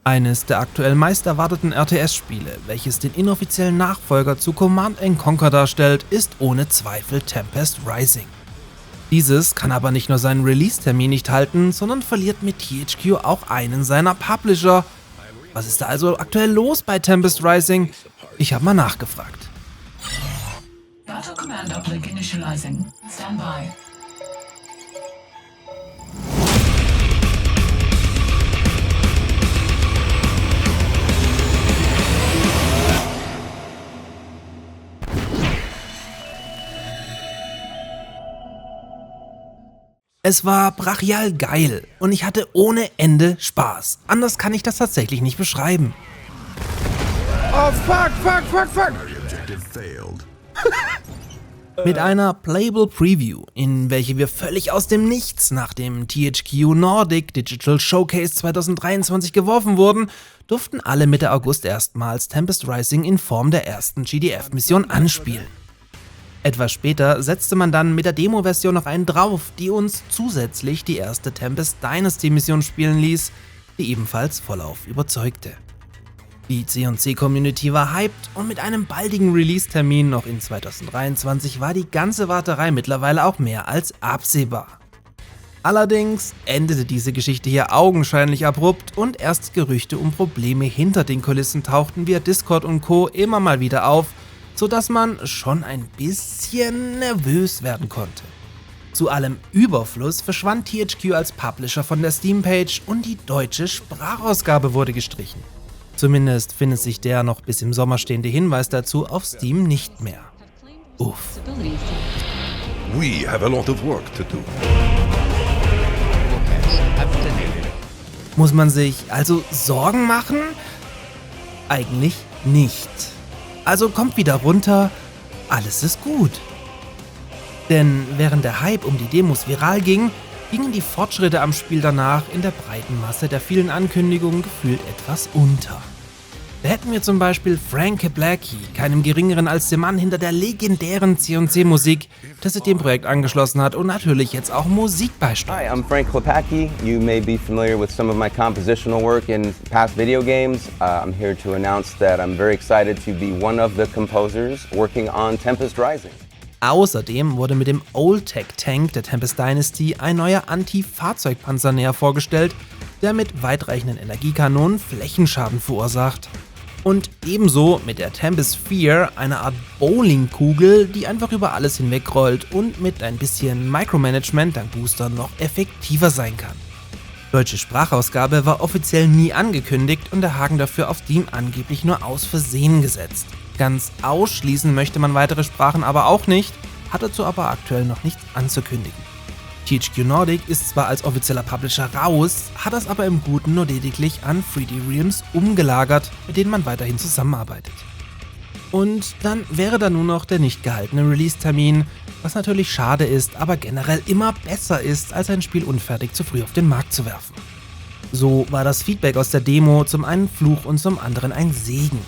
Eines der aktuell meist erwarteten RTS-Spiele, welches den inoffiziellen Nachfolger zu Command & Conquer darstellt, ist ohne Zweifel Tempest Rising. Dieses kann aber nicht nur seinen Release-Termin nicht halten, sondern verliert mit THQ auch einen seiner Publisher. Was ist da also aktuell los bei Tempest Rising? Ich habe mal nachgefragt. Battle Command Uplink initializing. Stand by. Es war brachial geil und ich hatte ohne Ende Spaß. Anders kann ich das tatsächlich nicht beschreiben. Oh fuck. Mit einer Playable Preview, in welche wir völlig aus dem Nichts nach dem THQ Nordic Digital Showcase 2023 geworfen wurden, durften alle Mitte August erstmals Tempest Rising in Form der ersten GDF-Mission anspielen. Etwas später setzte man dann mit der Demo-Version noch einen drauf, die uns zusätzlich die erste Tempest Dynasty-Mission spielen ließ, die ebenfalls vollauf überzeugte. Die C&C-Community war hyped und mit einem baldigen Release-Termin noch in 2023 war die ganze Warterei mittlerweile auch mehr als absehbar. Allerdings endete diese Geschichte hier augenscheinlich abrupt und erst Gerüchte um Probleme hinter den Kulissen tauchten via Discord und Co. immer mal wieder auf, sodass man schon ein bisschen nervös werden konnte. Zu allem Überfluss verschwand THQ als Publisher von der Steam-Page und die deutsche Sprachausgabe wurde gestrichen. Zumindest findet sich der noch bis im Sommer stehende Hinweis dazu auf Steam nicht mehr. Uff. We have a lot of work to do. Muss man sich also Sorgen machen? Eigentlich nicht. Also kommt wieder runter, alles ist gut. Denn während der Hype um die Demos viral ging, gingen die Fortschritte am Spiel danach in der breiten Masse der vielen Ankündigungen gefühlt etwas unter. Da hätten wir zum Beispiel Frank Keblacki, keinem geringeren als dem Mann hinter der legendären C&C-Musik, der sich dem Projekt angeschlossen hat und natürlich jetzt auch Musik beisteuert. Hi, I'm Frank Klepacki. You may be familiar with some of my compositional work in past video games. I'm here to announce that I'm very excited to be one of the composers working on Tempest Rising. Außerdem wurde mit dem Old-Tech-Tank der Tempest Dynasty ein neuer Anti-Fahrzeugpanzer näher vorgestellt, der mit weitreichenden Energiekanonen Flächenschaden verursacht. Und ebenso mit der Tempest Sphere, einer Art Bowlingkugel, die einfach über alles hinwegrollt und mit ein bisschen Micromanagement dank Boostern noch effektiver sein kann. Deutsche Sprachausgabe war offiziell nie angekündigt und der Haken dafür auf Steam angeblich nur aus Versehen gesetzt. Ganz ausschließen möchte man weitere Sprachen aber auch nicht, hat dazu aber aktuell noch nichts anzukündigen. THQ Nordic ist zwar als offizieller Publisher raus, hat das aber im Guten nur lediglich an 3D Realms umgelagert, mit denen man weiterhin zusammenarbeitet. Und dann wäre da nur noch der nicht gehaltene Release-Termin, was natürlich schade ist, aber generell immer besser ist, als ein Spiel unfertig zu früh auf den Markt zu werfen. So war das Feedback aus der Demo zum einen Fluch und zum anderen ein Segen.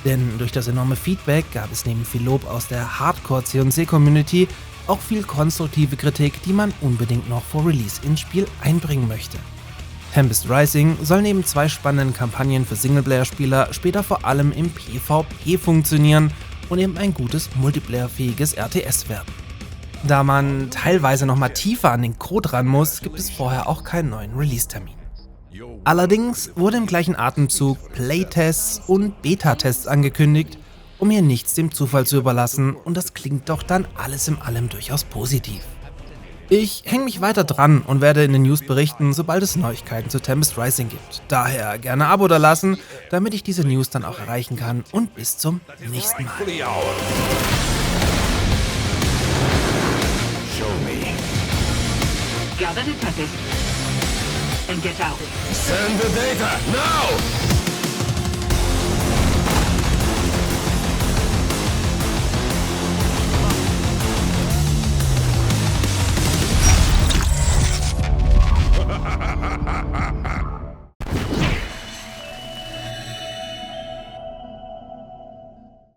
Denn durch das enorme Feedback gab es neben viel Lob aus der Hardcore-C&C-Community auch viel konstruktive Kritik, die man unbedingt noch vor Release ins Spiel einbringen möchte. Tempest Rising soll neben 2 spannenden Kampagnen für Singleplayer-Spieler später vor allem im PvP funktionieren und eben ein gutes multiplayerfähiges RTS werden. Da man teilweise nochmal tiefer an den Code ran muss, gibt es vorher auch keinen neuen Release-Termin. Allerdings wurde im gleichen Atemzug Playtests und Beta-Tests angekündigt, um hier nichts dem Zufall zu überlassen, und das klingt doch dann alles in allem durchaus positiv. Ich hänge mich weiter dran und werde in den News berichten, sobald es Neuigkeiten zu Tempest Rising gibt. Daher gerne ein Abo dalassen, damit ich diese News dann auch erreichen kann, und bis zum nächsten Mal. Gather the Tempest and get out. Send the data now!